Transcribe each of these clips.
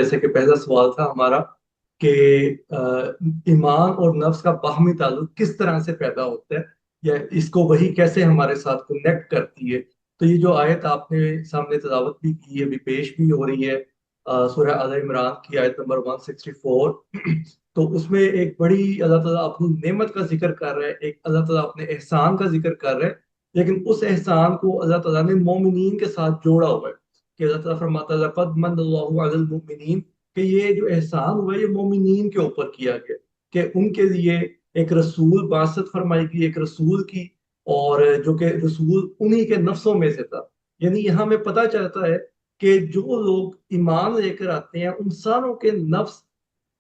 جیسے کہ پہلا سوال تھا ہمارا کہ ایمان اور نفس کا باہمی تعلق کس طرح سے پیدا ہوتا ہے یا اس کو وہی کیسے ہمارے ساتھ کنیکٹ کرتی ہے. تو یہ جو آیت آپ نے سامنے تلاوت بھی کی ہے، ابھی پیش بھی ہو رہی ہے، سورہ آل عمران کی آیت نمبر 164. تو اس میں ایک بڑی اللہ تعالیٰ اپنی نعمت کا ذکر کر رہا ہے، ایک اللہ تعالیٰ اپنے احسان کا ذکر کر رہا ہے، لیکن اس احسان کو اللہ تعالیٰ نے مومنین کے ساتھ جوڑا ہوا ہے. کہ اللہ تعالیٰ فرماتا ہے لقد من اللہ علی المؤمنین، کہ یہ جو احسان ہوا ہے یہ مومنین کے اوپر کیا گیا، کہ ان کے لیے ایک رسول باسط فرمائی گئی، ایک رسول کی، اور جو کہ رسول انہی کے نفسوں میں سے تھا. یعنی یہاں ہمیں پتہ چلتا ہے کہ جو لوگ ایمان لے کر آتے ہیں انسانوں کے نفس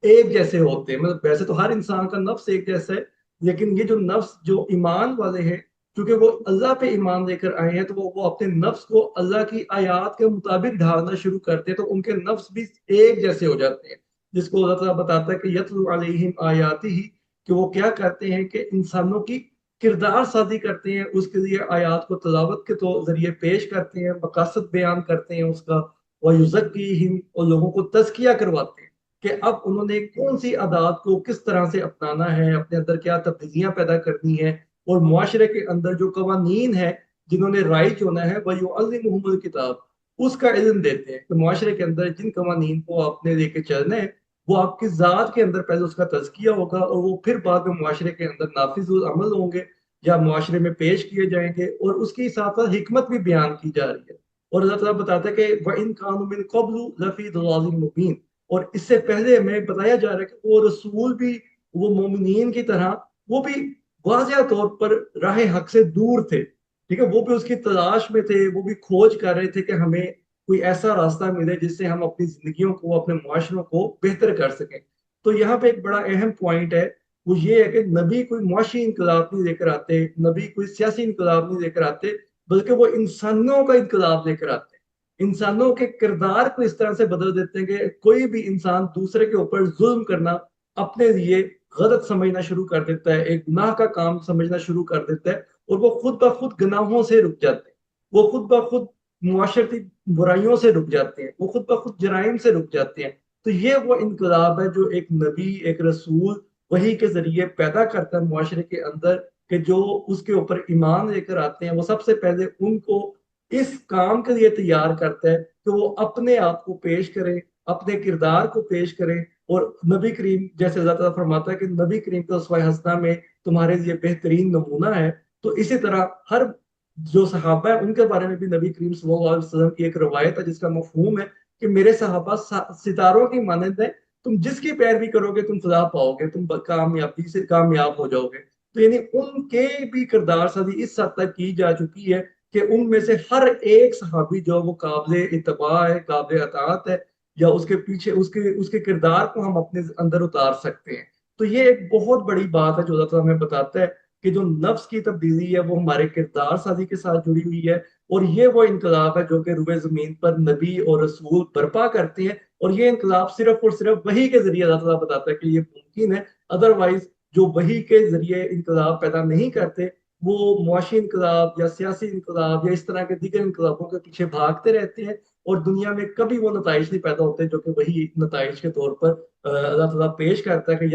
ایک جیسے ہوتے ہیں. مطلب ویسے تو ہر انسان کا نفس ایک جیسا ہے، لیکن یہ جو نفس جو ایمان والے ہیں، کیونکہ وہ اللہ پہ ایمان لے کر آئے ہیں، تو وہ اپنے نفس کو اللہ کی آیات کے مطابق ڈھالنا شروع کرتے ہیں، تو ان کے نفس بھی ایک جیسے ہو جاتے ہیں. جس کو اللہ تعالیٰ بتاتا ہے کہ یتلو علیہم آیاتی ہی، کہ وہ کیا کرتے ہیں کہ انسانوں کی کردار سازی کرتے ہیں، اس کے لیے آیات کو تلاوت کے تو ذریعے پیش کرتے ہیں، مقاصد بیان کرتے ہیں اس کا، وَيُزَكِّيهِمْ، اور لوگوں کو تزکیہ کرواتے ہیں کہ اب انہوں نے کون سی عادات کو کس طرح سے اپنانا ہے، اپنے اندر کیا تبدیلیاں پیدا کرنی ہے، اور معاشرے کے اندر جو قوانین ہے جنہوں نے رائج ہونا ہے وَيُعَلِّمُهُمُ الْكِتَابَ، اس کا علم دیتے ہیں کہ معاشرے کے اندر جن قوانین کو آپ نے لے کے چلنا ہے وہ آپ کی ذات کے اندر پہلے اس کا تزکیہ ہوگا، اور وہ پھر بعد میں معاشرے کے اندر نافذ العمل ہوں گے یا معاشرے میں پیش کیے جائیں گے، اور اس کی ساتھ ساتھ حکمت بھی بیان کی جا رہی ہے. اور اللہ تعالیٰ بتاتا ہے کہ وَإِن كَانُوا مِن قَبْلُ لَفِي ضَلَالٍ مُبِينٍ، اور اس سے پہلے ہمیں بتایا جا رہا ہے کہ وہ رسول بھی، وہ مومنین کی طرح وہ بھی واضح طور پر راہ حق سے دور تھے. ٹھیک ہے، وہ بھی اس کی تلاش میں تھے، وہ بھی کھوج کر رہے تھے کہ ہمیں کوئی ایسا راستہ ملے جس سے ہم اپنی زندگیوں کو، اپنے معاشروں کو بہتر کر سکیں. تو یہاں پہ ایک بڑا اہم پوائنٹ ہے، وہ یہ ہے کہ نبی کوئی معاشی انقلاب نہیں لے کر آتے، نبی کوئی سیاسی انقلاب نہیں لے کر آتے، بلکہ وہ انسانوں کا انقلاب لے کر آتے ہیں. انسانوں کے کردار کو اس طرح سے بدل دیتے ہیں کہ کوئی بھی انسان دوسرے کے اوپر ظلم کرنا اپنے لیے غلط سمجھنا شروع کر دیتا ہے، ایک گناہ کا کام سمجھنا شروع کر دیتا ہے، اور وہ خود بخود گناہوں سے رک جاتے ہیں، وہ خود بخود معاشرتی برائیوں سے رک جاتے ہیں، وہ خود بخود جرائم سے رک جاتے ہیں. تو یہ وہ انقلاب ہے جو ایک نبی، ایک رسول وہی کے ذریعے پیدا کرتا ہے معاشرے کے اندر، کہ جو اس کے اوپر ایمان لے کر آتے ہیں وہ سب سے پہلے ان کو اس کام کے لیے تیار کرتا ہے کہ وہ اپنے آپ کو پیش کریں، اپنے کردار کو پیش کریں. اور نبی کریم جیسے اللہ تعالیٰ فرماتا ہے کہ نبی کریم تو اسوہ حسنہ میں تمہارے لیے بہترین نمونہ ہے، تو اسی طرح ہر جو صحابہ ہیں ان کے بارے میں بھی نبی کریم صلی اللہ علیہ وسلم کی ایک روایت ہے جس کا مفہوم ہے کہ میرے صحابہ ستاروں کی مانند ہیں، تم جس کی پیروی کرو گے تم فلاح پاؤ گے، تم کامیابی سے کامیاب ہو جاؤ گے. تو یعنی ان کے بھی کردار سازی اس حد تک کی جا چکی ہے کہ ان میں سے ہر ایک صحابی جو وہ قابل اتباع ہے، قابل اطاعت ہے، یا اس کے پیچھے اس کے کردار کو ہم اپنے اندر اتار سکتے ہیں. تو یہ ایک بہت بڑی بات ہے جو اللہ تعالیٰ ہمیں بتاتا ہے کہ جو نفس کی تبدیلی ہے وہ ہمارے کردار سازی کے ساتھ جڑی ہوئی ہے، اور یہ وہ انقلاب ہے جو کہ روئے زمین پر نبی اور رسول برپا کرتے ہیں. اور یہ انقلاب صرف اور صرف وحی کے ذریعے اللہ تعالیٰ بتاتا ہے کہ یہ ممکن ہے، ادروائز جو وحی کے ذریعے انقلاب پیدا نہیں کرتے وہ معاشی انقلاب یا سیاسی انقلاب یا اس طرح کے دیگر انقلابوں کے پیچھے بھاگتے رہتے ہیں، اور دنیا میں کبھی وہ نتائج نہیں پیدا ہوتے جو کہ وہی نتائج کے طور پر اللہ تعالیٰ پیش کرتا ہے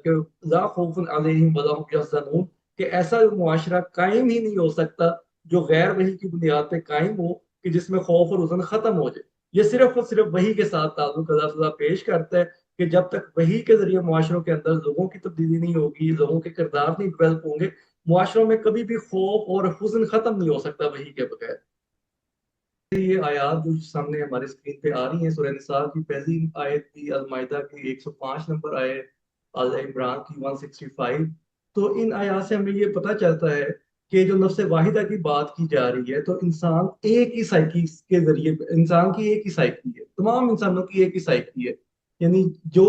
کہ لا خوف علیہم ولا هم یحزنون، کہ ایسا معاشرہ قائم ہی نہیں ہو سکتا جو غیر وحی کی بنیاد پہ قائم ہو، کہ جس میں خوف اور حزن ختم ہو جائے. یہ صرف اور صرف وحی کے ساتھ تعلق اللہ تعالیٰ پیش کرتا ہے کہ جب تک وحی کے ذریعے معاشروں کے اندر لوگوں کی تبدیلی نہیں ہوگی، لوگوں کے کردار نہیں ڈیولپ ہوں گے، معاشروں میں کبھی بھی خوف اور حزن ختم نہیں ہو سکتا وحی کے بغیر. یہ آیات جو سامنے ہمارے اسکرین پہ آ رہی ہیں سورہ نساء کی پہلی آیت کی، المائدہ کی 105 نمبر آیت، آل عمران کی 165. تو ان آیات سے ہمیں یہ پتہ چلتا ہے کہ جو نفس واحدہ کی بات کی جا رہی ہے تو انسان ایک ہی سائیکی کے ذریعے، انسان کی ایک ہی سائیکی ہے، تمام انسانوں کی ایک ہی سائیکی ہے. یعنی جو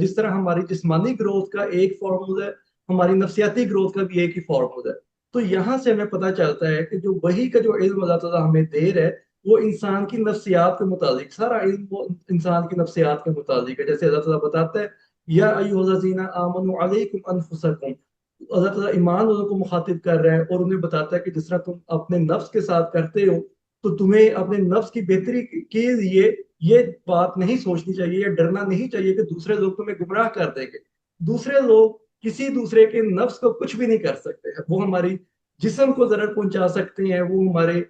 جس طرح ہماری جسمانی گروتھ کا ایک فارمولا ہے، ہماری نفسیاتی گروتھ کا بھی ایک ہی فارمولا ہے. تو یہاں سے ہمیں پتہ چلتا ہے کہ جو وحی کا جو علم اللہ تعالیٰ ہمیں دے رہا ہے وہ انسان کی نفسیات کے متعلق، سارا علم وہ انسان کی نفسیات کے متعلق ہے. جیسے اللہ تعالیٰ بتاتا ہے یا ایھا الذین آمنوا علیکم انفسکم، اللہ تعالیٰ ایمان والوں کو مخاطب کر رہا ہے اور انہیں بتاتا ہے کہ جس طرح تم اپنے نفس کے ساتھ کرتے ہو تو تمہیں اپنے نفس کی بہتری کے لیے یہ بات نہیں سوچنی چاہیے یا ڈرنا نہیں چاہیے کہ دوسرے لوگ تمہیں گمراہ کر دیں گے. دوسرے لوگ کسی دوسرے کے نفس کو کچھ بھی نہیں کر سکتے. وہ ہماری جسم کو ضرر پہنچا سکتے ہیں، وہ ہمارے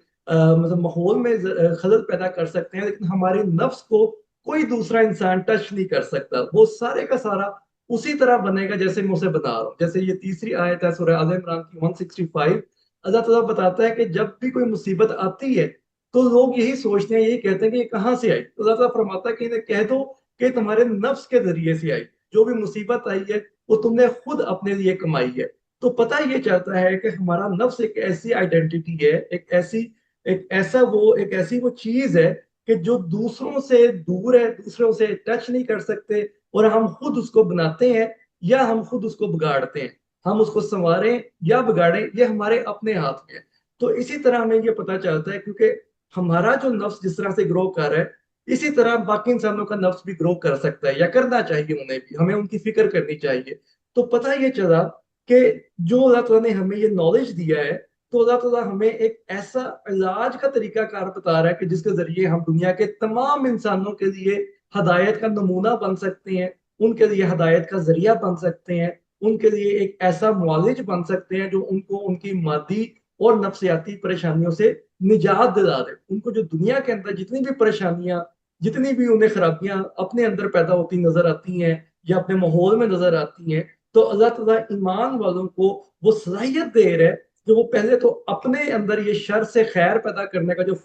مطلب ماحول میں خلل پیدا کر سکتے ہیں، لیکن ہمارے نفس کو کوئی دوسرا انسان ٹچ نہیں کر سکتا. وہ سارے کا سارا اسی طرح بنے گا جیسے میں اسے بتا رہا ہوں. جیسے یہ تیسری آیت ہے سورہ آل عمران کی 165. اللہ تعالیٰ بتاتا ہے کہ جب بھی کوئی مصیبت آتی ہے تو لوگ یہی سوچتے ہیں، یہی کہتے ہیں کہ یہ کہاں سے آئی. تو اللہ تعالیٰ فرماتا ہے کہ انہیں کہہ دو کہ تمہارے نفس کے ذریعے سے آئی. جو بھی مصیبت آئی ہے وہ تم نے خود اپنے لیے کمائی ہے. تو پتہ یہ چلتا ہے کہ ہمارا نفس ایک ایسی آئیڈینٹی ہے، ایک ایسی وہ چیز ہے کہ جو دوسروں سے دور ہے، دوسروں سے ٹچ نہیں کر سکتے، اور ہم خود اس کو بناتے ہیں یا ہم خود اس کو بگاڑتے ہیں. ہم اس کو سنواریں یا بگاڑیں یہ ہمارے اپنے ہاتھ میں ہے. تو اسی طرح ہمیں یہ پتا چلتا ہے کیونکہ ہمارا جو نفس جس طرح سے گرو کر رہا ہے اسی طرح باقی انسانوں کا نفس بھی گرو کر سکتا ہے، یا کرنا چاہیے انہیں بھی. ہمیں ان کی فکر کرنی چاہیے. تو پتہ یہ چلا کہ جو اللہ تعالیٰ نے ہمیں یہ نالج دیا ہے، تو اللہ تعالیٰ ہمیں ایک ایسا علاج کا طریقہ کار بتا رہا ہے کہ جس کے ذریعے ہم دنیا کے تمام انسانوں کے لیے ہدایت کا نمونہ بن سکتے ہیں، ان کے لیے ہدایت کا ذریعہ بن سکتے ہیں، ان کے لیے ایک ایسا معالج بن سکتے ہیں جو ان کو ان کی مادی اور نفسیاتی پریشانیوں سے نجات دلا دے. ان کو جو دنیا کے اندر جتنی بھی پریشانیاں، جتنی بھی انہیں خرابیاں اپنے اندر پیدا ہوتی نظر آتی ہیں یا اپنے ماحول میں نظر آتی ہیں، تو اللہ تعالیٰ ایمان والوں کو وہ صلاحیت دے رہے ہے کہ وہ پہلے تو اپنے اندر یہ شر سے خیر پیدا کرنے کا جو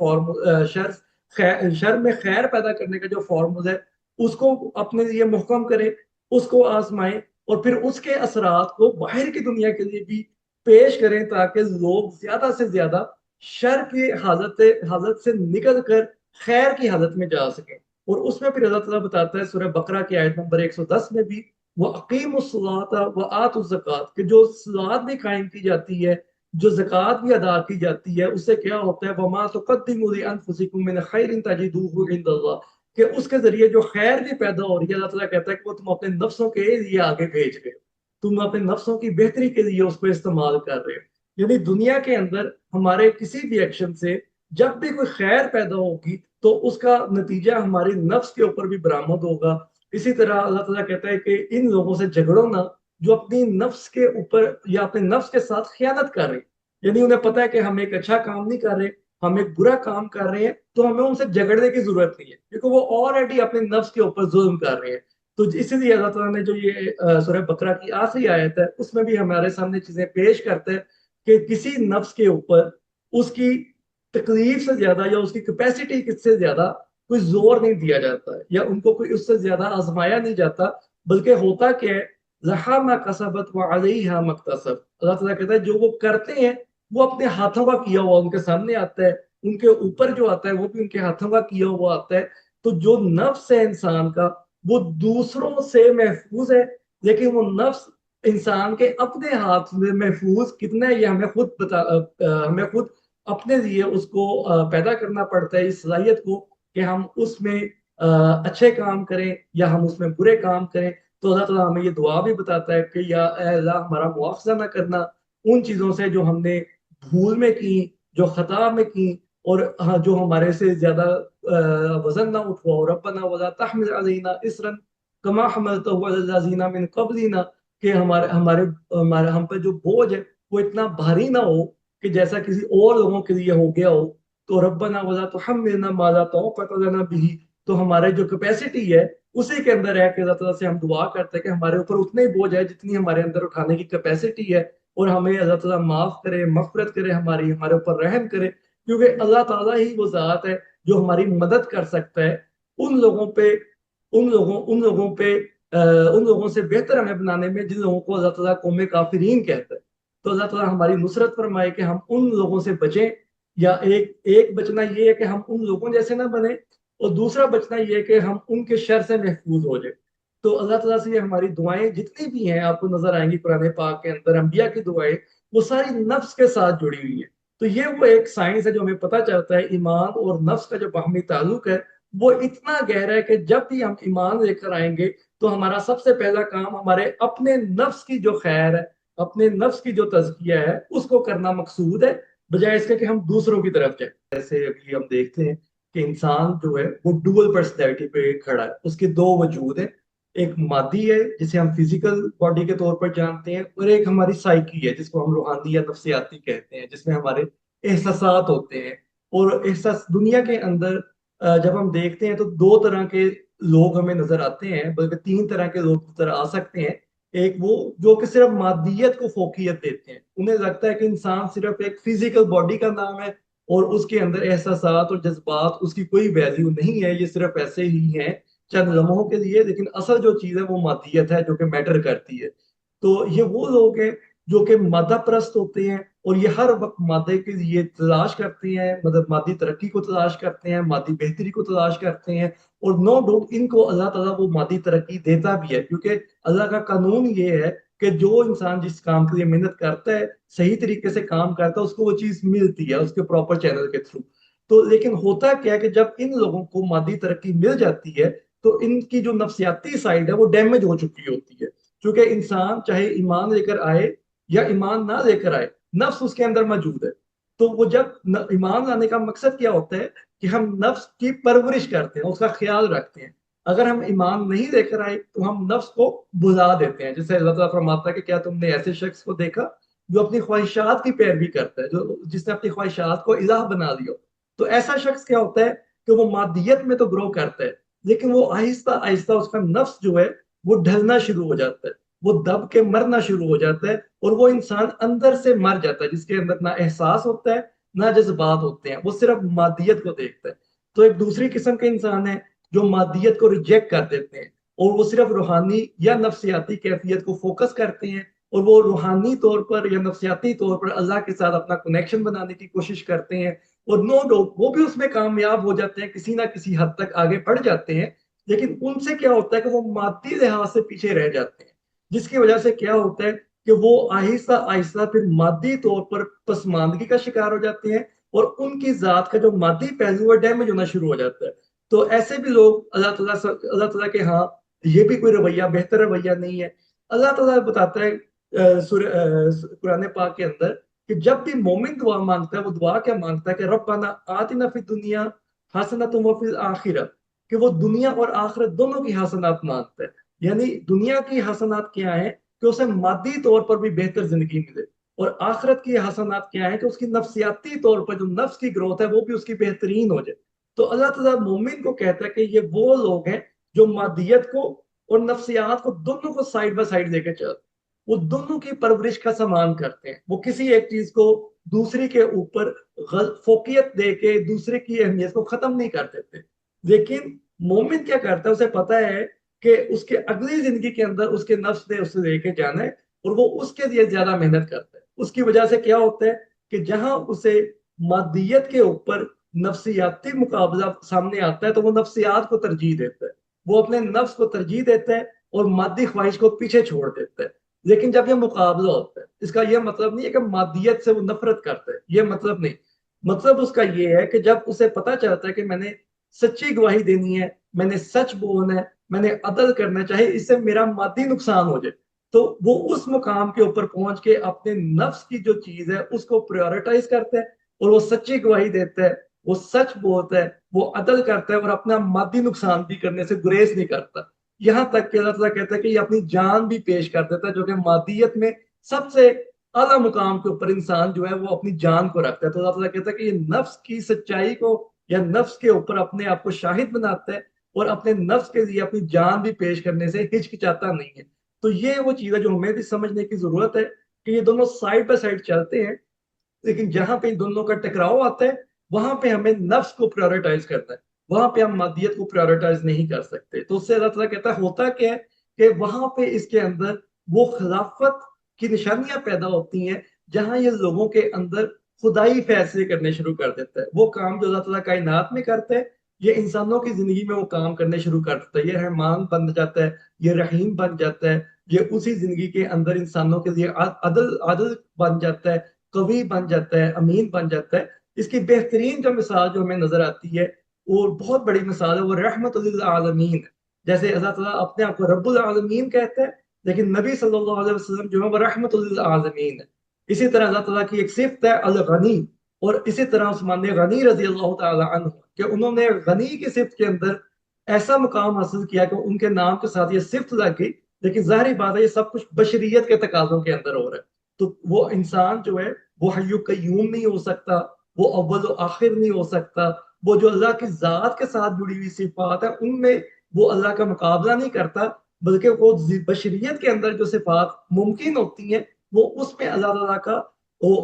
شر میں خیر پیدا کرنے کا جو فارمولا ہے اس کو اپنے لیے محکم کریں، اس کو آزمائیں، اور پھر اس کے اثرات کو باہر کی دنیا کے لیے بھی پیش کریں تاکہ لوگ زیادہ سے زیادہ شر کی حالت سے نکل کر خیر کی حالت میں جا سکیں. اور اس میں پھر اللہ تعالیٰ بتاتا ہے سورہ بقرہ کی آیت نمبر 110 میں بھی، وَأَقِيمُوا الصَّلَاةَ وَآتُوا الزَّكَاةَ، کہ جو صلاۃ بھی قائم کی جاتی ہے، جو زکوٰۃ بھی ادا کی جاتی ہے، اس سے کیا ہوتا ہے، وَمَا تُقَدِّمُوا لِأَنفُسِكُم مِّنْ خَيْرٍ تَجِدُوهُ عِندَ اللَّهِ، کہ اس کے ذریعے جو خیر بھی پیدا ہو رہی ہے اللہ تعالیٰ کہتا ہے کہ وہ تم اپنے نفسوں کے لیے آگے بھیج گئے، تم اپنے نفسوں کی بہتری کے لیے اس کو استعمال کر رہے ہو. یعنی دنیا کے اندر ہمارے کسی بھی ایکشن سے جب بھی کوئی خیر پیدا ہوگی تو اس کا نتیجہ ہمارے نفس کے اوپر بھی برآمد ہوگا. اسی طرح اللہ تعالیٰ کہتا ہے کہ ان لوگوں سے جھگڑو نہ جو اپنی نفس کے اوپر یا اپنے نفس کے ساتھ خیانت کر رہے ہیں. یعنی انہیں پتا ہے کہ ہم ایک اچھا کام نہیں کر رہے، ہم ایک برا کام کر رہے ہیں، تو ہمیں ان سے جھگڑنے کی ضرورت نہیں ہے کیونکہ وہ آلریڈی اپنے نفس کے اوپر ظلم کر رہے ہیں. تو اسی لیے اللہ تعالیٰ نے جو یہ سورہ بقرہ کی آخری آیت ہے اس میں بھی ہمارے سامنے چیزیں پیش کرتے ہیں کہ کسی نفس کے اوپر اس کی تکلیف سے زیادہ یا اس کی کیپیسٹی کس سے زیادہ کوئی زور نہیں دیا جاتا ہے، یا ان کو کوئی اس سے زیادہ آزمایا نہیں جاتا. بلکہ ہوتا کیا ہے، لہا ما کسبت وعلیہا ما اکتسب. اللہ تعالیٰ کہتا ہے جو وہ کرتے ہیں وہ اپنے ہاتھوں کا کیا ہوا ان کے سامنے آتا ہے، ان کے اوپر جو آتا ہے وہ بھی ان کے ہاتھوں کا کیا ہوا آتا ہے. تو جو نفس ہے انسان کا وہ دوسروں سے محفوظ ہے، لیکن وہ نفس انسان کے اپنے ہاتھ میں محفوظ کتنا ہے یہ ہمیں خود اپنے لیے اس کو پیدا کرنا پڑتا ہے، اس صلاحیت کو کہ ہم اس میں اچھے کام کریں یا ہم اس میں برے کام کریں. تو اللہ تعالیٰ ہمیں یہ دعا بھی بتاتا ہے کہ یا اے اللہ ہمارا مواخذہ نہ کرنا ان چیزوں سے جو ہم نے بھول میں کی، جو خطا میں کی، اور جو ہمارے سے زیادہ وزن نہ اٹھواؤ. ربنا ولا تحمل علینا اسرا کما حملته علی الذین من قبلنا، کہ ہم پہ جو بوجھ ہے وہ اتنا بھاری نہ ہو کہ جیسا کسی اور لوگوں کے لیے ہو گیا ہو. تو ربنا ولا تحملنا ما لا طاقت لنا به، تو ہمارے جو کیپیسٹی ہے اسی کے اندر ہے کہ اللہ تعالیٰ سے ہم دعا کرتے ہیں کہ ہمارے اوپر اتنے ہی بوجھ ہے جتنی ہمارے اندر اٹھانے کی کیپیسٹی ہے، اور ہمیں اللہ تعالیٰ معاف کرے، مغفرت کرے، ہمارے اوپر رحم کرے. کیونکہ اللہ تعالیٰ ہی وہ ذات ہے جو ہماری مدد کر سکتا ہے ان لوگوں پہ ان لوگوں سے بہتر ہمیں بنانے میں جن لوگوں کو اللہ تعالیٰ قوم کافرین کہتا ہے. تو اللہ تعالیٰ ہماری نصرت فرمائے کہ ہم ان لوگوں سے بچیں، یا ایک بچنا یہ ہے کہ ہم ان لوگوں جیسے نہ بنیں، اور دوسرا بچنا یہ ہے کہ ہم ان کے شر سے محفوظ ہو جائیں. تو اللہ تعالیٰ سے یہ ہماری دعائیں جتنی بھی ہیں آپ کو نظر آئیں گی قرآن پاک کے اندر، انبیاء کی دعائیں وہ ساری نفس کے ساتھ جڑی ہوئی ہیں. تو یہ وہ ایک سائنس ہے جو ہمیں پتہ چلتا ہے ایمان اور نفس کا جو باہمی تعلق ہے وہ اتنا گہرا ہے کہ جب بھی ہم ایمان لے کر آئیں گے تو ہمارا سب سے پہلا کام ہمارے اپنے نفس کی جو خیر ہے، اپنے نفس کی جو تزکیہ ہے اس کو کرنا مقصود ہے. بجائے اس کے کہ ہم دوسروں کی طرف جائیں. جیسے ابھی ہم دیکھتے ہیں کہ انسان جو ہے وہ ڈوئل پرسنالٹی پہ کھڑا ہے. اس کے دو وجود ہیں. ایک مادی ہے جسے ہم فزیکل باڈی کے طور پر جانتے ہیں, اور ایک ہماری سائیکی ہے جس کو ہم روحانی یا نفسیاتی کہتے ہیں, جس میں ہمارے احساسات ہوتے ہیں. اور احساس دنیا کے اندر جب ہم دیکھتے ہیں تو دو طرح کے لوگ ہمیں نظر آتے ہیں, بلکہ تین طرح کے لوگ نظر آ سکتے ہیں. ایک وہ جو کہ صرف مادیت کو فوقیت دیتے ہیں, انہیں لگتا ہے کہ انسان صرف ایک فزیکل باڈی کا نام ہے اور اس کے اندر احساسات اور جذبات اس کی کوئی ویلیو نہیں ہے, یہ صرف ایسے ہی ہیں چند لمحوں کے لیے. لیکن اصل جو چیز ہے وہ مادیت ہے جو کہ میٹر کرتی ہے. تو یہ وہ لوگ ہیں جو کہ مادہ پرست ہوتے ہیں, اور یہ ہر وقت مادے کے لیے تلاش کرتے ہیں, مطلب مادی ترقی کو تلاش کرتے ہیں, مادی بہتری کو تلاش کرتے ہیں. اور نو ڈاؤٹ ان کو اللہ تعالیٰ وہ مادی ترقی دیتا بھی ہے, کیونکہ اللہ کا قانون یہ ہے کہ جو انسان جس کام کے لیے محنت کرتا ہے, صحیح طریقے سے کام کرتا ہے, اس کو وہ چیز ملتی ہے اس کے پراپر چینل کے تھرو. تو لیکن ہوتا کیا ہے کہ جب ان لوگوں کو مادی ترقی مل جاتی ہے تو ان کی جو نفسیاتی سائڈ ہے وہ ڈیمیج ہو چکی ہوتی ہے. کیونکہ انسان چاہے ایمان لے کر آئے یا ایمان نہ لے کر آئے, نفس اس کے اندر موجود ہے. تو وہ جب ایمان لانے کا مقصد کیا ہوتا ہے کہ ہم نفس کی پرورش کرتے ہیں, اس کا خیال رکھتے ہیں. اگر ہم ایمان نہیں لے کر آئے تو ہم نفس کو بھلا دیتے ہیں. جیسے اللہ تعالیٰ فرماتا ہے کہ کیا تم نے ایسے شخص کو دیکھا جو اپنی خواہشات کی پیروی کرتا ہے, جس نے اپنی خواہشات کو الہ بنا لیا. تو ایسا شخص کیا ہوتا ہے کہ وہ مادیت میں تو گرو کرتا ہے, لیکن وہ آہستہ آہستہ اس کا نفس جو ہے وہ ڈھلنا شروع ہو جاتا ہے, وہ دب کے مرنا شروع ہو جاتا ہے, اور وہ انسان اندر سے مر جاتا ہے جس کے اندر نہ احساس ہوتا ہے نہ جذبات ہوتے ہیں, وہ صرف مادیت کو دیکھتا ہے. تو ایک دوسری قسم کے انسان ہے جو مادیت کو ریجیکٹ کر دیتے ہیں اور وہ صرف روحانی یا نفسیاتی کیفیت کو فوکس کرتے ہیں, اور وہ روحانی طور پر یا نفسیاتی طور پر اللہ کے ساتھ اپنا کنیکشن بنانے کی کوشش کرتے ہیں. اور نو ڈاؤٹ وہ بھی اس میں کامیاب ہو جاتے ہیں, کسی نہ کسی حد تک آگے بڑھ جاتے ہیں. لیکن ان سے کیا ہوتا ہے کہ وہ مادی لحاظ سے پیچھے رہ جاتے ہیں, جس کی وجہ سے کیا ہوتا ہے کہ وہ آہستہ آہستہ پھر مادی طور پر پسماندگی کا شکار ہو جاتے ہیں, اور ان کی ذات کا جو مادی پہلو ہے ڈیمیج ہونا شروع ہو جاتا ہے. تو ایسے بھی لوگ اللہ تعالیٰ کے ہاں یہ بھی کوئی رویہ بہتر رویہ نہیں ہے. اللہ تعالیٰ بتاتا ہے قرآن پاک کے اندر کہ جب بھی مومن دعا مانگتا ہے وہ دعا کیا مانگتا ہے کہ ربنا آتنا فی الدنیا حسنۃ وفی الآخرہ, کہ وہ دنیا اور آخرت دونوں کی حسنات مانگتا ہے. یعنی دنیا کی حسنات کیا ہیں کہ اسے مادی طور پر بھی بہتر زندگی ملے, اور آخرت کی حسنات کیا ہیں کہ اس کی نفسیاتی طور پر جو نفس کی گروتھ ہے وہ بھی اس کی بہترین ہو جائے. تو اللہ تعالیٰ مومن کو کہتا ہے کہ یہ وہ لوگ ہیں جو مادیت کو اور نفسیات کو دونوں کو سائڈ بائی سائڈ لے کے چلتے, وہ دونوں کی پرورش کا سامان کرتے ہیں. وہ کسی ایک چیز کو دوسری کے اوپر فوقیت دے کے دوسرے کی اہمیت کو ختم نہیں کر دیتے. لیکن مومن کیا کرتا ہے, اسے پتا ہے کہ اس کے اگلی زندگی کے اندر اس کے نفس نے اسے لے کے جانا ہے, اور وہ اس کے لیے زیادہ محنت کرتا ہے. اس کی وجہ سے کیا ہوتا ہے کہ جہاں اسے مادیت کے اوپر نفسیاتی مقابلہ سامنے آتا ہے تو وہ نفسیات کو ترجیح دیتا ہے, وہ اپنے نفس کو ترجیح دیتا ہے اور مادی خواہش کو پیچھے چھوڑ دیتا ہے. لیکن جب یہ مقابلہ ہوتا ہے, اس کا یہ مطلب نہیں ہے کہ مادیت سے وہ نفرت کرتا ہے, یہ مطلب نہیں. مطلب اس کا یہ ہے کہ جب اسے پتا چلتا ہے کہ میں نے سچی گواہی دینی ہے, میں نے سچ بولنا ہے, میں نے عدل کرنا, چاہے اس سے میرا مادی نقصان ہو جائے, تو وہ اس مقام کے اوپر پہنچ کے اپنے نفس کی جو چیز ہے اس کو پریورٹائز کرتا ہے, اور وہ سچی گواہی دیتا ہے, وہ سچ بولتا ہے, وہ عدل کرتا ہے, اور اپنا مادی نقصان بھی کرنے سے گریز نہیں کرتا. یہاں تک کہ اللہ تعالیٰ کہتا ہے کہ یہ اپنی جان بھی پیش کر دیتا ہے, جو کہ مادیت میں سب سے اعلیٰ مقام کے اوپر انسان جو ہے وہ اپنی جان کو رکھتا ہے. تو اللہ تعالیٰ کہتا ہے کہ یہ نفس کی سچائی کو یا نفس کے اوپر اپنے آپ کو شاہد بناتا ہے, اور اپنے نفس کے لیے اپنی جان بھی پیش کرنے سے ہچکچاتا نہیں ہے. تو یہ وہ چیز ہے جو ہمیں بھی سمجھنے کی ضرورت ہے کہ یہ دونوں سائڈ بائی سائڈ چلتے ہیں, لیکن جہاں پہ ان دونوں کا ٹکراؤ آتا ہے وہاں پہ ہمیں نفس کو پریورٹائز کرنا ہے, وہاں پہ ہم مادیت کو پریورٹائز نہیں کر سکتے. تو اس سے اللہ تعالیٰ کہتا ہے ہوتا کیا ہے کہ وہاں پہ اس کے اندر وہ خلافت کی نشانیاں پیدا ہوتی ہیں جہاں یہ لوگوں کے اندر خدائی فیصلے کرنے شروع کر دیتا ہے. وہ کام جو اللہ تعالیٰ کائنات میں کرتا ہے یہ انسانوں کی زندگی میں وہ کام کرنے شروع کر دیتا ہے. یہ رحمان بن جاتا ہے, یہ رحیم بن جاتا ہے, یہ اسی زندگی کے اندر انسانوں کے لیے عدل بن جاتا ہے, قوی بن جاتا ہے, امین بن جاتا ہے. اس کی بہترین جو مثال جو ہمیں نظر آتی ہے, اور بہت بڑی مثال ہے, وہ رحمت للعالمین. جیسے اللہ تعالیٰ اپنے آپ کو رب العالمین کہتا ہے, لیکن نبی صلی اللہ علیہ وسلم جو ہے وہ رحمت للعالمین ہے. اسی طرح اللہ تعالیٰ کی ایک صفت ہے الغنی, اور اسی طرح عثمان غنی رضی اللہ تعالی عنہ کہ انہوں نے غنی کی صفت کے اندر ایسا مقام حاصل کیا کہ ان کے نام کے ساتھ یہ صفت لگ گئی، لیکن ظاہری بات ہے یہ سب کچھ بشریت کے تقاضوں کے اندر ہو رہا ہے۔ تو وہ انسان جو ہے وہ حی قیوم نہیں ہو سکتا، وہ اول و آخر نہیں ہو سکتا، وہ جو اللہ کی ذات کے ساتھ جڑی ہوئی صفات ہے ان میں وہ اللہ کا مقابلہ نہیں کرتا، بلکہ وہ بشریت کے اندر جو صفات ممکن ہوتی ہیں وہ اس میں اللہ تعالیٰ کا وہ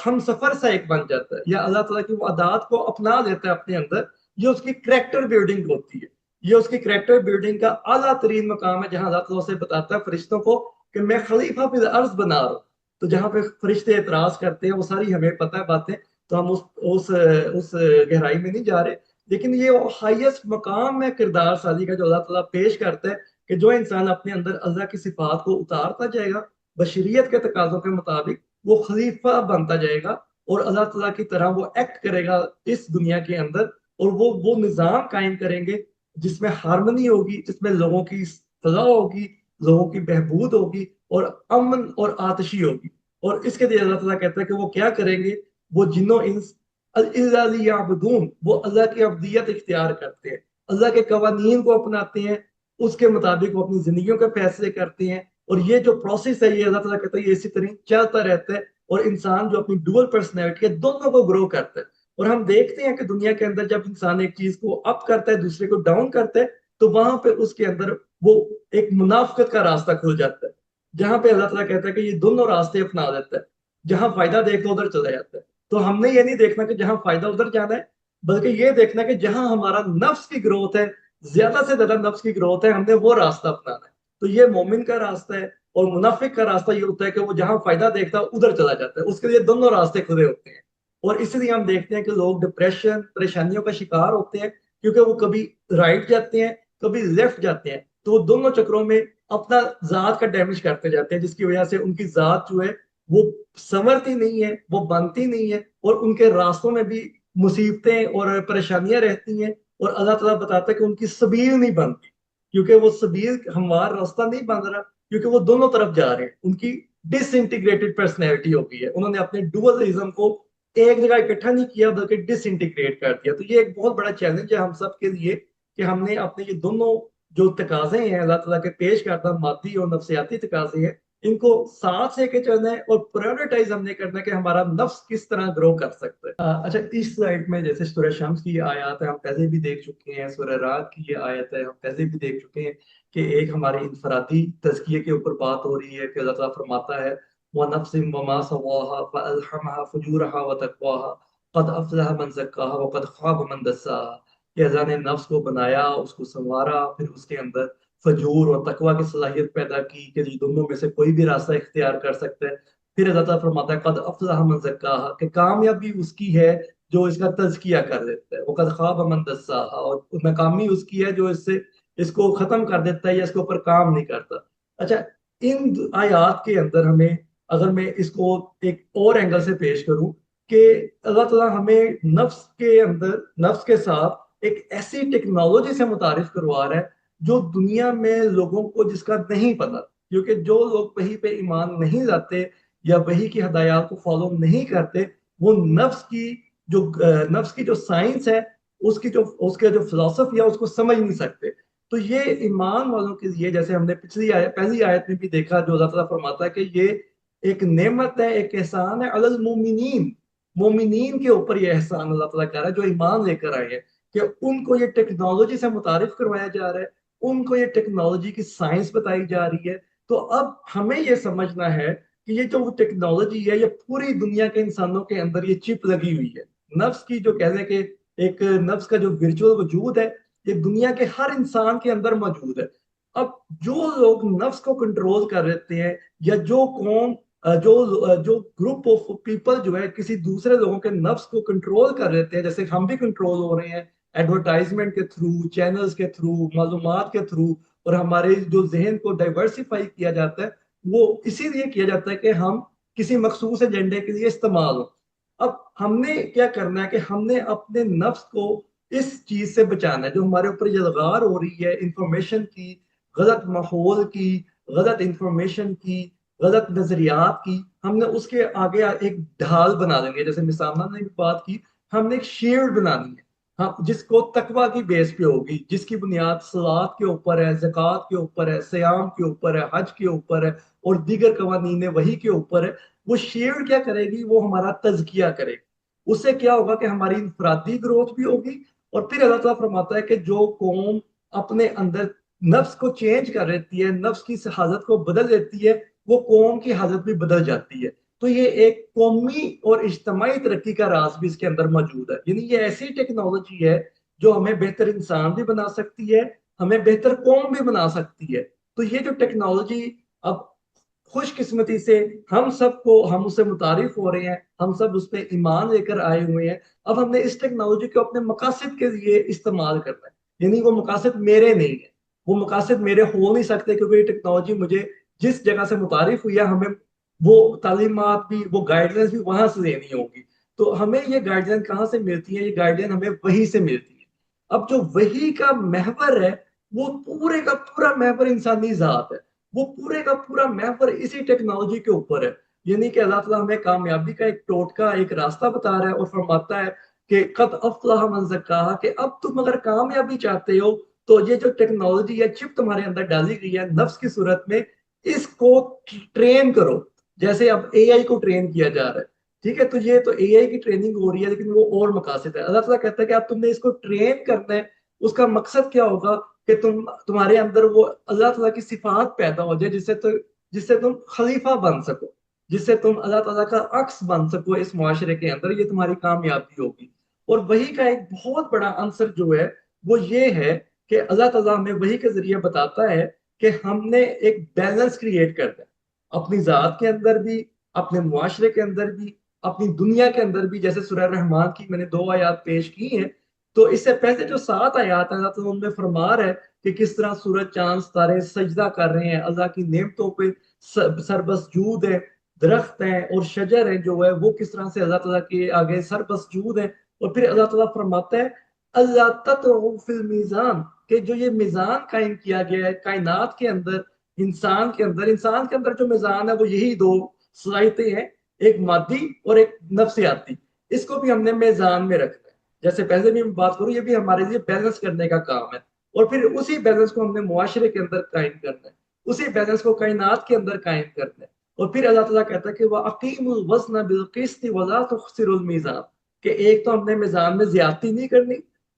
ہم سفر سا ایک بن جاتا ہے، یا اللہ تعالیٰ کی وہ عادات کو اپنا لیتا ہے اپنے اندر۔ یہ اس کی کریکٹر بلڈنگ ہوتی ہے، یہ اس کی کریکٹر بلڈنگ کا اعلیٰ ترین مقام ہے، جہاں اللہ تعالیٰ سے بتاتا ہے فرشتوں کو کہ میں خلیفہ فی الارض بنا رہا ہوں۔ تو جہاں پہ فرشتے اعتراض کرتے ہیں وہ ساری ہمیں پتہ ہے باتیں، تو ہم اس گہرائی میں نہیں جا رہے، لیکن یہ ہائیسٹ مقام ہے کردار سازی کا جو اللہ تعالیٰ پیش کرتا ہے کہ جو انسان اپنے اندر اللہ کی صفات کو اتارتا جائے گا بشریت کے تقاضوں کے مطابق، وہ خلیفہ بنتا جائے گا اور اللہ تعالیٰ کی طرح وہ ایکٹ کرے گا اس دنیا کے اندر، اور وہ نظام قائم کریں گے جس میں ہارمنی ہوگی، جس میں لوگوں کی فلاح ہوگی، لوگوں کی بہبود ہوگی اور امن اور آتشی ہوگی۔ اور اس کے لیے اللہ تعالیٰ کہتا ہے کہ وہ کیا کریں گے، وہ جنوں انس الا لیعبدون، وہ اللہ کی عبدیت اختیار کرتے ہیں، اللہ کے قوانین کو اپناتے ہیں، اس کے مطابق وہ اپنی زندگیوں کے فیصلے کرتے ہیں۔ اور یہ جو پروسیس ہے یہ اللہ تعالیٰ کہتا ہے یہ اسی طرح چلتا رہتا ہے، اور انسان جو اپنی ڈوئل پرسنالٹی ہے دونوں کو گرو کرتا ہے۔ اور ہم دیکھتے ہیں کہ دنیا کے اندر جب انسان ایک چیز کو اپ کرتا ہے دوسرے کو ڈاؤن کرتا ہے تو وہاں پہ اس کے اندر وہ ایک منافقت کا راستہ کھل جاتا ہے، جہاں پہ اللہ تعالیٰ کہتا ہے کہ یہ دونوں راستے اپنا لیتا ہے، جہاں فائدہ دیکھ لو ادھر چلا جاتا ہے۔ تو ہم نے یہ نہیں دیکھنا کہ جہاں فائدہ ادھر جانا ہے، بلکہ یہ دیکھنا کہ جہاں ہمارا نفس کی گروتھ ہے، زیادہ سے زیادہ نفس کی گروتھ ہے، ہم نے وہ راستہ اپنانا ہے۔ تو یہ مومن کا راستہ ہے، اور منافق کا راستہ یہ ہوتا ہے کہ وہ جہاں فائدہ دیکھتا ہے ادھر چلا جاتا ہے، اس کے لیے دونوں راستے کھلے ہوتے ہیں۔ اور اس لیے ہم دیکھتے ہیں کہ لوگ ڈپریشن پریشانیوں کا شکار ہوتے ہیں، کیونکہ وہ کبھی رائٹ جاتے ہیں کبھی لیفٹ جاتے ہیں، تو وہ دونوں چکروں میں اپنا ذات کا ڈیمیج کرتے جاتے ہیں، جس کی وجہ سے ان کی ذات جو ہے وہ سنورتی نہیں ہے، وہ بنتی نہیں ہے، اور ان کے راستوں میں بھی مصیبتیں اور پریشانیاں رہتی ہیں، اور اللہ تعالیٰ بتاتا ہے کہ ان کی سبیل نہیں بنتی، کیونکہ وہ سبیل ہموار راستہ نہیں بن رہا، کیونکہ وہ دونوں طرف جا رہے ہیں، ان کی ڈس انٹیگریٹڈ پرسنالٹی ہو گئی ہے، انہوں نے اپنے ڈوئلزم کو ایک جگہ اکٹھا نہیں کیا بلکہ ڈس انٹیگریٹ کر دیا۔ تو یہ ایک بہت بڑا چیلنج ہے ہم سب کے لیے کہ ہم نے اپنے یہ دونوں جو تقاضے ہیں اللہ تعالیٰ کے پیش کردہ مادی اور نفسیاتی تقاضے ہیں، ان کو ساتھ لے کے چلنا ہے، اور پرائیورٹائز ہم نے کرنا ہے کہ ہمارا نفس کس طرح گرو کر سکتا ہے۔ اچھا، اس سلائڈ میں جیسے سورہ شمس کی یہ آیات ہے ہم پہلے بھی دیکھ چکے ہیں، سورہ رات کی یہ آیت ہے ہم پہلے بھی دیکھ چکے ہیں، کہ ایک ہماری انفرادی تزکیے کے اوپر بات ہو رہی ہے کہ اللہ تعالیٰ فرماتا ہے وَنَفْسٍ وَمَا سَوَّاهَا فَأَلْهَمَهَا فُجُورَهَا وَتَقْوَاهَا قَدْ أَفْلَحَ مَنْ زَكَّاهَا وَقَدْ خَابَ مَنْ دَسَّاهَا، کہ اللہ نے نفس کو بنایا، اس کو سنوارا، پھر اس کے اندر فجور اور تقوی کی صلاحیت پیدا کی کہ یہ دونوں میں سے کوئی بھی راستہ اختیار کر سکتا ہے۔ پھر اللہ تعالیٰ فرماتا ہے قَدْ أَفْلَحَ مَنْ زَكَّاهَا، کہ کامیابی اس کی ہے جو اس کا تزکیہ کر دیتا ہے، وَقَدْ خَابَ مَنْ دَسَّاهَا، اور ناکامی اس کی ہے جو اس کو ختم کر دیتا ہے یا اس کے اوپر کام نہیں کرتا۔ اچھا، ان آیات کے اندر ہمیں اگر میں اس کو ایک اور اینگل سے پیش کروں کہ اللہ تعالیٰ ہمیں نفس کے اندر نفس کے ساتھ ایک ایسی ٹیکنالوجی سے متعارف کروا رہا ہے جو دنیا میں لوگوں کو جس کا نہیں پتا، کیونکہ جو لوگ وحی پہ ایمان نہیں لاتے یا وحی کی ہدایات کو فالو نہیں کرتے، وہ نفس کی جو سائنس ہے، اس کے جو فلسفی ہے اس کو سمجھ نہیں سکتے۔ تو یہ ایمان والوں کے لیے، جیسے ہم نے پہلی آیت میں بھی دیکھا، جو اللہ تعالیٰ فرماتا ہے کہ یہ ایک نعمت ہے، ایک احسان ہے علی المومنین، مومنین کے اوپر یہ احسان اللہ تعالیٰ کر رہا ہے جو ایمان لے کر آئے ہیں، کہ ان کو یہ ٹیکنالوجی سے متعارف کروایا جا رہا ہے، ان کو یہ ٹیکنالوجی کی سائنس بتائی جا رہی ہے۔ تو اب ہمیں یہ سمجھنا ہے کہ یہ جو ٹیکنالوجی ہے یہ پوری دنیا کے انسانوں کے اندر یہ چپ لگی ہوئی ہے، نفس کی جو کہتے ہیں کہ ایک نفس کا جو ورچوئل وجود ہے یہ دنیا کے ہر انسان کے اندر موجود ہے۔ اب جو لوگ نفس کو کنٹرول کر لیتے ہیں، یا جو قوم جو گروپ آف پیپل جو ہے کسی دوسرے لوگوں کے نفس کو کنٹرول کر لیتے ہیں، جیسے ہم بھی کنٹرول ہو رہے ہیں ایڈورٹائزمنٹ کے تھرو، چینلز کے تھرو، معلومات کے تھرو، اور ہمارے جو ذہن کو ڈائیورسیفائی کیا جاتا ہے وہ اسی لیے کیا جاتا ہے کہ ہم کسی مخصوص ایجنڈے کے لیے استعمال ہو۔ اب ہم نے کیا کرنا ہے کہ ہم نے اپنے نفس کو اس چیز سے بچانا ہے جو ہمارے اوپر یلغار ہو رہی ہے، انفارمیشن کی، غلط ماحول کی، غلط انفارمیشن کی، غلط نظریات کی، ہم نے اس کے آگے ایک ڈھال بنا لیں گے، جیسے مسامہ نے بھی بات کی، ہم نے ایک شیلڈ بنانی ہے ہم جس کو تقوی کی بیس پہ ہوگی، جس کی بنیاد صلات کے اوپر ہے، زکوٰۃ کے اوپر ہے، سیام کے اوپر ہے، حج کے اوپر ہے، اور دیگر قوانین وحی کے اوپر ہے۔ وہ شیلڈ کیا کرے گی؟ وہ ہمارا تزکیہ کرے گی۔ اس سے کیا ہوگا کہ ہماری انفرادی گروتھ بھی ہوگی، اور پھر اللہ تعالیٰ فرماتا ہے کہ جو قوم اپنے اندر نفس کو چینج کر لیتی ہے، نفس کی حالت کو بدل دیتی ہے، وہ قوم کی حالت بھی بدل جاتی ہے۔ تو یہ ایک قومی اور اجتماعی ترقی کا راز بھی اس کے اندر موجود ہے، یعنی یہ ایسی ٹیکنالوجی ہے جو ہمیں بہتر انسان بھی بنا سکتی ہے، ہمیں بہتر قوم بھی بنا سکتی ہے۔ تو یہ جو ٹیکنالوجی اب خوش قسمتی سے ہم اس سے متعارف ہو رہے ہیں، ہم سب اس پہ ایمان لے کر آئے ہوئے ہیں۔ اب ہم نے اس ٹیکنالوجی کو اپنے مقاصد کے لیے استعمال کرنا ہے، یعنی وہ مقاصد میرے نہیں ہیں، وہ مقاصد میرے ہو نہیں سکتے، کیونکہ یہ ٹیکنالوجی مجھے جس جگہ سے متعارف ہوئی ہے، ہمیں وہ تعلیمات بھی، وہ گائیڈ لائنس بھی وہاں سے لینی ہوگی۔ تو ہمیں یہ گائیڈ لائن کہاں سے ملتی ہے؟ یہ گائیڈ لائن ہمیں وحی سے ملتی ہے۔ اب جو وحی کا محور ہے، وہ پورے کا پورا محور انسانی ذات ہے، وہ پورے کا پورا محور اسی ٹیکنالوجی کے اوپر ہے۔ یعنی کہ اللہ تعالیٰ ہمیں کامیابی کا ایک ٹوٹکا، ایک راستہ بتا رہا ہے، اور فرماتا ہے کہ قد افلح من زکاہا، کہ اب تم اگر کامیابی چاہتے ہو تو یہ جو ٹیکنالوجی یا چپ تمہارے اندر ڈالی گئی ہے نفس کی صورت میں، اس کو ٹرین کرو، جیسے اب اے آئی کو ٹرین کیا جا رہا ہے۔ ٹھیک ہے، تو یہ تو اے آئی کی ٹریننگ ہو رہی ہے، لیکن وہ اور مقاصد ہے۔ اللہ تعالیٰ کہتا ہے کہ اب تم نے اس کو ٹرین کرنا ہے، اس کا مقصد کیا ہوگا؟ کہ تمہارے اندر وہ اللہ تعالیٰ کی صفات پیدا ہو جائے، جس سے تم خلیفہ بن سکو، جس سے تم اللہ تعالیٰ کا عکس بن سکو اس معاشرے کے اندر۔ یہ تمہاری کامیابی ہوگی۔ اور وہی کا ایک بہت بڑا عنصر جو ہے وہ یہ ہے کہ اللہ تعالیٰ ہمیں وہی کے ذریعے بتاتا ہے کہ ہم نے ایک بیلنس کریٹ کرنا ہے، اپنی ذات کے اندر بھی، اپنے معاشرے کے اندر بھی، اپنی دنیا کے اندر بھی۔ جیسے سورہ رحمان کی میں نے 2 آیات پیش کی ہیں، تو اس سے پہلے جو 7 آیات ہیں اللہ تعالیٰ ان میں فرما رہا ہے کہ کس طرح سورج چاند ستارے سجدہ کر رہے ہیں، اللہ کی نعمتوں پہ سربسجود ہے، درخت ہیں اور شجر ہیں جو ہے وہ کس طرح سے اللہ تعالیٰ کے آگے سربسجود ہیں۔ اور پھر اللہ تعالیٰ فرماتا ہے اللہ تطغوا فی المیزان، کہ جو یہ میزان قائم کیا گیا ہے کائنات کے اندر، انسان کے اندر جو میزان ہے وہ یہی 2 صلاحیتیں ہیں، ایک مادی اور ایک نفسیاتی۔ اس کو بھی ہم نے میزان میں رکھنا ہے، جیسے پہلے بھی میں بات کروں، یہ بھی ہمارے لیے بیلنس کرنے کا کام ہے۔ اور پھر اسی بیلنس کو ہم نے معاشرے کے اندر قائم کرنا ہے، اسی بیلنس کو کائنات کے اندر قائم کرنا ہے۔ اور پھر اللہ تعالیٰ کہتا ہے کہ وَأَقِیمُوا الْوَزْنَ بِالْقِسْطِ وَلَا تُخْسِرُوا الْمِیزَانَ، کہ ایک تو ہم نے میزان میں زیادتی نہیں کرنی،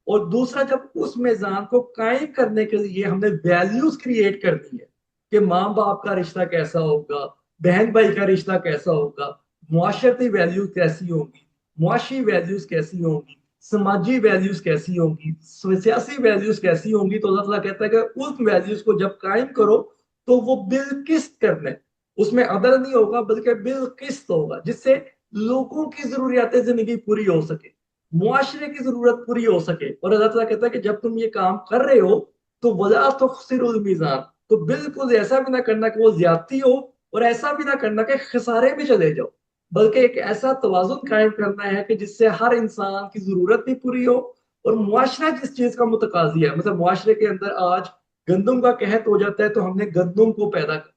اور دوسرا جب اس میزان کو قائم کرنے کے لیے ہم نے ویلیوز کریٹ کرنی ہے کہ ماں باپ کا رشتہ کیسا ہوگا، بہن بھائی کا رشتہ کیسا ہوگا، معاشرتی ویلیوز کیسی ہوں گی، معاشی ویلیوز کیسی ہوں گی، سماجی ویلیوز کیسی ہوں گی، سیاسی ویلیوز کیسی ہوں گی، تو اللہ تعالیٰ کہتا ہے کہ ان ویلیوز کو جب قائم کرو تو وہ بالقسط کرنا ہے، اس میں عدل نہیں ہوگا بلکہ بالقسط ہوگا، جس سے لوگوں کی ضروریات زندگی پوری ہو سکے، معاشرے کی ضرورت پوری ہو سکے۔ اور اللہ تعالیٰ کہتا ہے کہ جب تم یہ کام کر رہے ہو تو وَلَا تُخْسِرُوا الْمِيزَانَ، تو بالکل ایسا بھی نہ کرنا کہ وہ زیادتی ہو، اور ایسا بھی نہ کرنا کہ خسارے میں چلے جاؤ، بلکہ ایک ایسا توازن قائم کرنا ہے کہ جس سے ہر انسان کی ضرورت بھی پوری ہو، اور معاشرہ جس چیز کا متقاضی ہے، مثلا معاشرے کے اندر آج گندم کا قحط ہو جاتا ہے تو ہم نے گندم کو پیدا کر،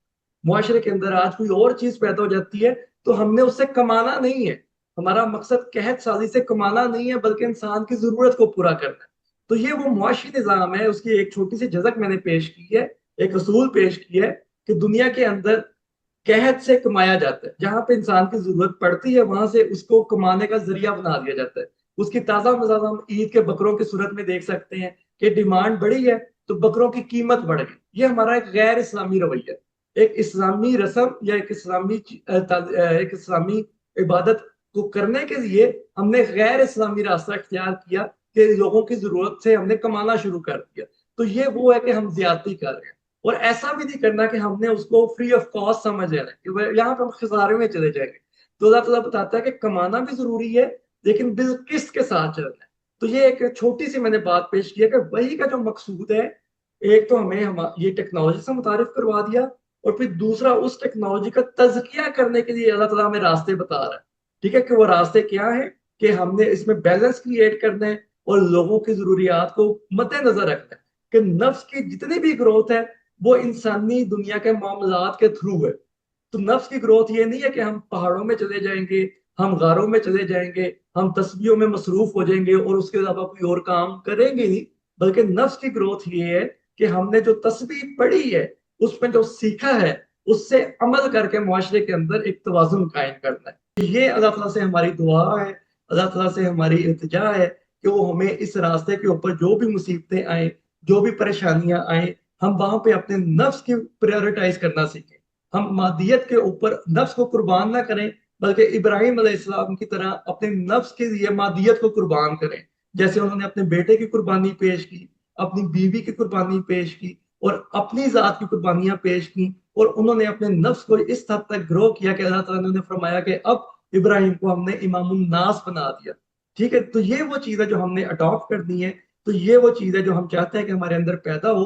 معاشرے کے اندر آج کوئی اور چیز پیدا ہو جاتی ہے تو ہم نے اس سے کمانا نہیں ہے، ہمارا مقصد قحط سازی سے کمانا نہیں ہے بلکہ انسان کی ضرورت کو پورا کرنا ہے۔ تو یہ وہ معاشی نظام ہے، اس کی ایک چھوٹی سی جھلک میں نے پیش کی ہے، ایک اصول پیش کی ہے کہ دنیا کے اندر قحط سے کمایا جاتا ہے، جہاں پہ انسان کی ضرورت پڑتی ہے وہاں سے اس کو کمانے کا ذریعہ بنا دیا جاتا ہے۔ اس کی تازہ مثال ہم عید کے بکروں کی صورت میں دیکھ سکتے ہیں کہ ڈیمانڈ بڑھی ہے تو بکروں کی قیمت بڑھ گئی۔ یہ ہمارا ایک غیر اسلامی رویہ ہے، ایک اسلامی رسم یا ایک اسلامی عبادت کو کرنے کے لیے ہم نے غیر اسلامی راستہ اختیار کیا کہ لوگوں کی ضرورت سے ہم نے کمانا شروع کر دیا۔ تو یہ وہ ہے کہ ہم زیادتی کر رہے ہیں، اور ایسا بھی نہیں کرنا کہ ہم نے اس کو فری آف کاسٹ سمجھ لینا کہ یہاں پہ ہم خسارے میں چلے جائیں گے۔ تو اللہ تعالیٰ بتاتا ہے کہ کمانا بھی ضروری ہے لیکن بالقسط کے ساتھ چلنا ہے۔ تو یہ ایک چھوٹی سی میں نے بات پیش کی ہے کہ وہی کا جو مقصود ہے، ایک تو ہمیں یہ ٹیکنالوجی سے متعارف کروا دیا، اور پھر دوسرا اس ٹیکنالوجی کا تزکیہ کرنے کے لیے اللہ تعالیٰ ہمیں راستے بتا رہا ہے۔ ٹھیک ہے، کہ وہ راستے کیا ہیں؟ کہ ہم نے اس میں بیلنس کریٹ کرنا ہے اور لوگوں کی ضروریات کو مد نظر رکھنا ہے کہ نفس کی جتنی بھی گروتھ ہے وہ انسانی دنیا کے معاملات کے تھرو ہے۔ تو نفس کی گروتھ یہ نہیں ہے کہ ہم پہاڑوں میں چلے جائیں گے، ہم غاروں میں چلے جائیں گے، ہم تسبیحوں میں مصروف ہو جائیں گے اور اس کے علاوہ کوئی اور کام کریں گے نہیں، بلکہ نفس کی گروتھ یہ ہے کہ ہم نے جو تسبیح پڑھی ہے اس میں جو سیکھا ہے اس سے عمل کر کے معاشرے کے اندر ایک توازن قائم کرنا ہے۔ یہ اللہ تعالیٰ سے ہماری دعا ہے، اللہ تعالیٰ سے ہماری التجا ہے کہ وہ ہمیں اس راستے کے اوپر جو بھی مصیبتیں آئیں، جو بھی پریشانیاں آئیں، ہم وہاں پہ اپنے نفس کی پریورٹائز کرنا سیکھیں، ہم مادیت کے اوپر نفس کو قربان نہ کریں، بلکہ ابراہیم علیہ السلام کی طرح اپنے نفس کے لیے مادیت کو قربان کریں، جیسے انہوں نے اپنے بیٹے کی قربانی پیش کی، اپنی بیوی کی قربانی پیش کی اور اپنی ذات کی قربانیاں پیش کی، اور انہوں نے اپنے نفس کو اس حد تک گرو کیا کہ اللہ تعالیٰ نے فرمایا کہ اب ابراہیم کو ہم نے امام الناس بنا دیا۔ ٹھیک ہے، تو یہ وہ چیز ہے جو ہم نے اڈاپٹ کرنی ہے، تو یہ وہ چیز ہے جو ہم چاہتے ہیں کہ ہمارے اندر پیدا ہو۔